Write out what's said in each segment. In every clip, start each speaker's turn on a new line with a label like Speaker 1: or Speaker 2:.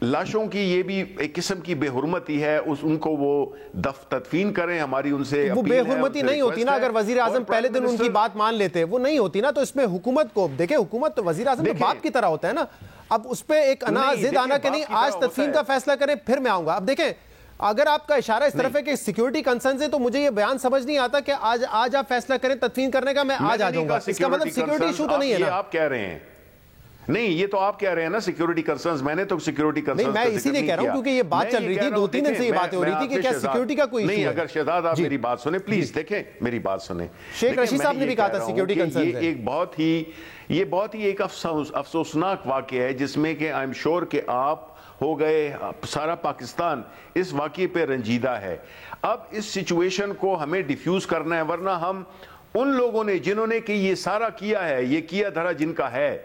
Speaker 1: لاشوں کی یہ بھی ایک قسم کی بے حرمتی ہے، ان کو وہ تدفین کریں، ہماری ان سے
Speaker 2: وہ بے حرمتی نہیں ہوتی نا اگر وزیر اعظم پہلے دن ان کی بات مان لیتے، وہ نہیں ہوتی نا. تو اس میں حکومت کو دیکھیں، حکومت تو وزیر اعظم تو باپ کی طرح ہوتا ہے نا. اب اس پہ ایک ضد آنا کہ نہیں آج تدفین کا فیصلہ کریں پھر میں آؤں گا. اب دیکھیں اگر آپ کا اشارہ اس طرف ہے کہ سیکیورٹی کنسرنز ہے تو مجھے یہ بیان سمجھ نہیں آتا کہ آج آپ فیصلہ کریں تدفین کرنے کا، میں آج آ جاؤں گا. اس کا مطلب سیکیورٹی ایشو تو نہیں ہے نا.
Speaker 1: آپ کہہ رہے ہیں نہیں، یہ تو آپ کہہ رہے ہیں نا سیکیورٹی کنسرنز. میں نے تو سیکیورٹی کنسرنز
Speaker 2: نہیں، میں اسی لیے کہہ رہا ہوں کیونکہ یہ بات چل رہی تھی 2-3 دن سے یہ باتیں ہو رہی تھی کہ کیا سیکیورٹی کا کوئی ایشو ہے.
Speaker 1: نہیں، اگر شہزاد آپ میری بات سنیں پلیز، دیکھیں میری بات سنیں.
Speaker 2: شیخ رشید صاحب نے بھی کہا تھا سیکیورٹی کنسرنز ہے.
Speaker 1: یہ بہت ہی ایک افسوسناک واقعہ ہے جس میں کہ آئی ایم شور کہ آپ ہو گئے، سارا پاکستان اس واقعے پہ رنجیدہ ہے. اب اس سچویشن کو ہمیں ڈیفیوز کرنا ہے، ورنہ ہم ان لوگوں نے جنہوں نے کہ یہ سارا کیا ہے، یہ کیا دھرا جن کا ہے،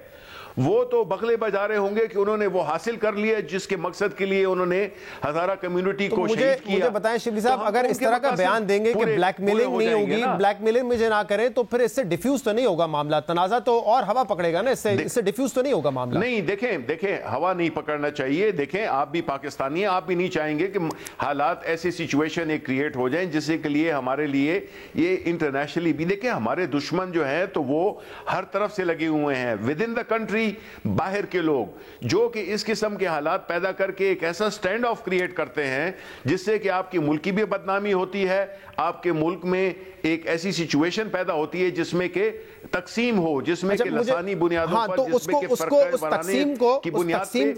Speaker 1: وہ تو بغلے بجا رہے ہوں گے کہ انہوں نے وہ حاصل کر لیا جس کے مقصد کے لیے انہوں نے ہزارہ کمیونٹی کو شہید کیا.
Speaker 2: مجھے بتائیں شبلی صاحب، اگر اس طرح کا بیان دیں گے کہ بلیک میلنگ نہیں ہوگی، بلیک میلنگ مجھے نہ کریں، تو پھر اس سے ڈیفیوز تو نہیں ہوگا معاملہ، تنازع تو اور ہوا پکڑے گا نا، اس سے ڈیفیوز تو نہیں ہوگا معاملہ.
Speaker 1: نہیں، دیکھیں ہوا نہیں پکڑنا چاہیے. دیکھیں آپ بھی پاکستانی ہیں، آپ بھی نہیں چاہیں گے کہ حالات ایسی سچویشن ایک کریٹ ہو جائیں جس کے لیے ہمارے لیے یہ انٹرنیشنلی بھی دیکھیں ہمارے دشمن جو ہیں تو وہ ہر طرف سے لگے ہوئے ہیں، ود ان دا کنٹری، باہر کے لوگ جو کہ اس قسم کے حالات پیدا کر کے ایک ایسا سٹینڈ آف کریٹ کرتے ہیں جس سے کہ آپ کی ملک کی بھی بدنامی ہوتی ہے، آپ کے ملک میں ایک ایسی سچویشن پیدا ہوتی ہے جس میں کہ تقسیم ہو، جس میں کہ لسانی بنیادوں پر، جس میں کہ فرقہ
Speaker 2: تقسیم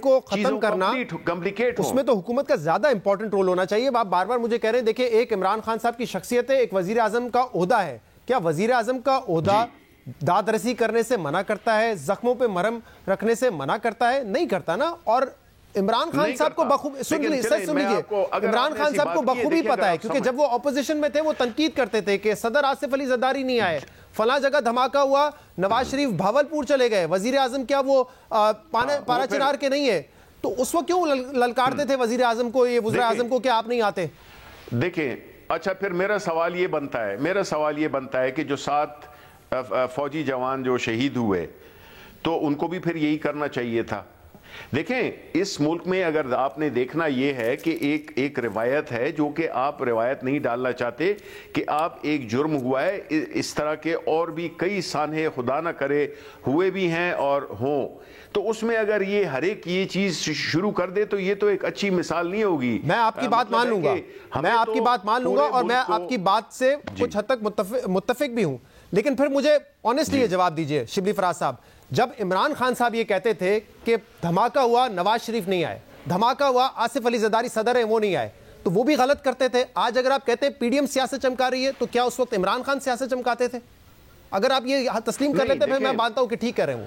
Speaker 2: کو ختم کرنا
Speaker 1: کمپلیکیٹ ہو.
Speaker 2: اس میں تو حکومت کا زیادہ امپورٹنٹ رول ہونا چاہیے. آپ بار بار مجھے کہہ رہے ہیں دیکھیں ایک عمران خان صاحب کی شخصیت ہے، ایک وزیر اعظم کا عہدہ ہے. کیا وزیر اعظم کا عہدہ داد رسی کرنے سے منع کرتا ہے، زخموں پہ مرہم رکھنے سے منع کرتا ہے؟ نہیں کرتا نا. اور عمران خان صاحب کو سن لیجیے، عمران خان صاحب کو بخوبی پتا ہے کیونکہ جب وہ اپوزیشن میں تھے وہ تنقید کرتے تھے کہ صدر آصف علی زرداری نہیں آئے، فلاں جگہ دھماکہ ہوا، نواز شریف بھاولپور چلے گئے، وزیر اعظم کیا وہ پارا چنار کے نہیں ہے. تو اس وقت کیوں للکارتے تھے وزیر اعظم کو، یہ وزیر اعظم کو کہ آپ نہیں آتے؟
Speaker 1: دیکھیں اچھا پھر میرا سوال یہ بنتا ہے کہ جو 7 فوجی جوان جو شہید ہوئے تو ان کو بھی پھر یہی کرنا چاہیے تھا. دیکھیں اس ملک میں اگر آپ نے دیکھنا یہ ہے کہ ایک روایت ہے جو کہ آپ روایت نہیں ڈالنا چاہتے کہ آپ ایک جرم ہوا ہے، اس طرح کے اور بھی کئی سانحے خدا نہ کرے ہوئے بھی ہیں اور ہوں، تو اس میں اگر یہ ہر ایک یہ چیز شروع کر دے تو یہ تو ایک اچھی مثال نہیں ہوگی.
Speaker 2: میں آپ کی بات مان لوں گا، اور میں آپ کی بات سے کچھ حد تک متفق بھی ہوں، لیکن پھر مجھے آنیسٹلی یہ جواب دیجئے شبلی فراز صاحب، جب عمران خان صاحب یہ کہتے تھے کہ دھماکہ ہوا نواز شریف نہیں آئے، دھماکہ ہوا آصف علی زرداری صدر ہیں وہ نہیں آئے، تو وہ بھی غلط کرتے تھے. آج اگر آپ کہتے ہیں پی ڈی ایم سیاست چمکا رہی ہے تو کیا اس وقت عمران خان سیاست چمکاتے تھے؟ اگر آپ یہ تسلیم کر لیتے پھر میں مانتا ہوں کہ ٹھیک کر رہے ہوں.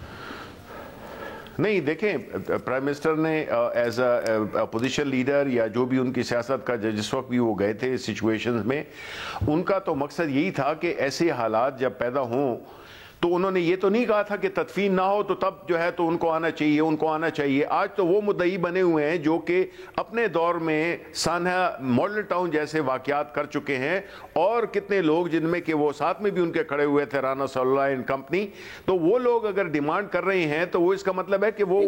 Speaker 1: نہیں دیکھیں پرائم منسٹر نے ایز اپوزیشن لیڈر یا جو بھی ان کی سیاست کا جس وقت بھی وہ گئے تھے سچویشنز میں، ان کا تو مقصد یہی تھا کہ ایسے حالات جب پیدا ہوں تو انہوں نے یہ تو نہیں کہا تھا کہ تدفین نہ ہو تو تب جو ہے تو ان کو آنا چاہیے. آج تو وہ مدعی بنے ہوئے ہیں جو کہ اپنے دور میں سانحہ ماڈل ٹاؤن جیسے واقعات کر چکے ہیں، اور کتنے لوگ جن میں کہ وہ ساتھ میں بھی ان کے کھڑے ہوئے تھے، رانا صلی اللہ اینڈ کمپنی. تو وہ لوگ اگر ڈیمانڈ کر رہے ہیں تو وہ اس کا مطلب ہے کہ وہ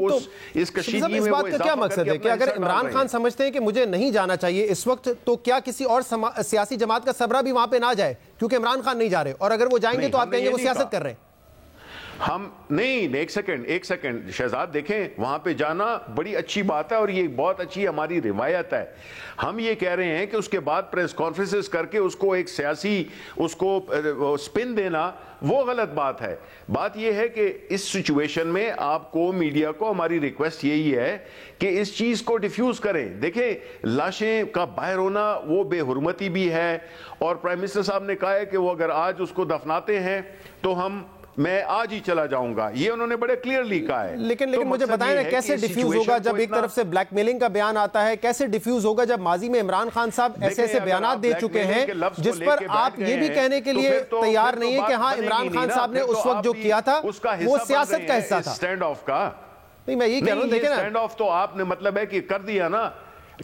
Speaker 1: اس کشیدگی میں وہ
Speaker 2: اضافہ کیا مقصد ہے کہ اگر عمران خان سمجھتے ہیں کہ مجھے نہیں جانا چاہیے اس وقت، تو کیا کسی اور سیاسی جماعت کا سبرا بھی وہاں پہ نہ جائے کیونکہ عمران خان نہیں جا رہے، اور اگر وہ جائیں گے تو آپ کہیں گے وہ سیاست کر رہے ہیں؟
Speaker 1: ہم نہیں، ایک سیکنڈ شہزاد، دیکھیں وہاں پہ جانا بڑی اچھی بات ہے اور یہ بہت اچھی ہماری روایت ہے. ہم یہ کہہ رہے ہیں کہ اس کے بعد پریس کانفرنسز کر کے اس کو ایک سیاسی اس کو سپن دینا وہ غلط بات ہے. بات یہ ہے کہ اس سچویشن میں آپ کو میڈیا کو ہماری ریکویسٹ یہی ہے کہ اس چیز کو ڈیفیوز کریں. دیکھیں لاشیں کا باہر ہونا وہ بے حرمتی بھی ہے، اور پرائم منسٹر صاحب نے کہا ہے کہ وہ اگر آج اس کو دفناتے ہیں تو میں آج ہی چلا جاؤں گا، یہ انہوں نے بڑے کلیئرلی کہا ہے.
Speaker 2: لیکن مجھے بتائیں نا کیسے ڈیفیوز ہوگا جب ایک طرف سے بلیک میلنگ کا بیان آتا ہے، کیسے ڈیفیوز ہوگا جب ماضی میں عمران خان صاحب ایسے بیانات دے چکے ہیں جس پر آپ یہ بھی کہنے کے لیے تیار نہیں ہیں کہ ہاں عمران خان صاحب نے اس وقت جو کیا تھا وہ سیاست کا حصہ تھا.
Speaker 1: سٹینڈ آف کا
Speaker 2: نہیں، میں یہی کہہ رہا ہوں، دیکھیں نا
Speaker 1: سٹینڈ آف تو آپ نے مطلب ہے کہ کر دیا نا.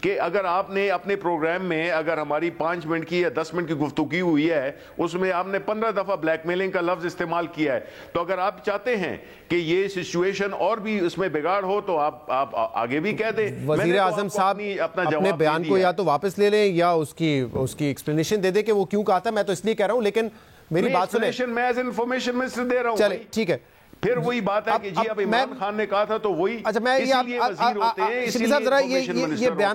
Speaker 1: کہ اگر آپ نے اپنے پروگرام میں اگر ہماری 5 منٹ کی یا 10 منٹ کی گفتگو ہوئی ہے اس میں آپ نے 15 دفعہ بلیک میلنگ کا لفظ استعمال کیا ہے، تو اگر آپ چاہتے ہیں کہ یہ سچویشن اور بھی اس میں بگاڑ ہو تو آپ آگے بھی کہہ دیں۔
Speaker 2: وزیر اعظم صاحب اپنے بیان کو یا تو واپس لے لیں یا اس کی ایکسپلینیشن دے دیں کہ وہ کیوں کہا تھا، میں تو اس لیے کہہ رہا ہوں، لیکن میری بات سنیں۔
Speaker 1: میں ایز انفارمیشن منسٹر دے رہا ہوں۔
Speaker 2: چلے ٹھیک ہے،
Speaker 1: پھر وہی بات ہے کہ جی اب عمران خان نے کہا تھا تو وہی،
Speaker 2: اچھا میں
Speaker 1: اسی لیے وزیر ہوتے ہیں، اسی لیے انفارمیشن منسٹر ہوتا ہے۔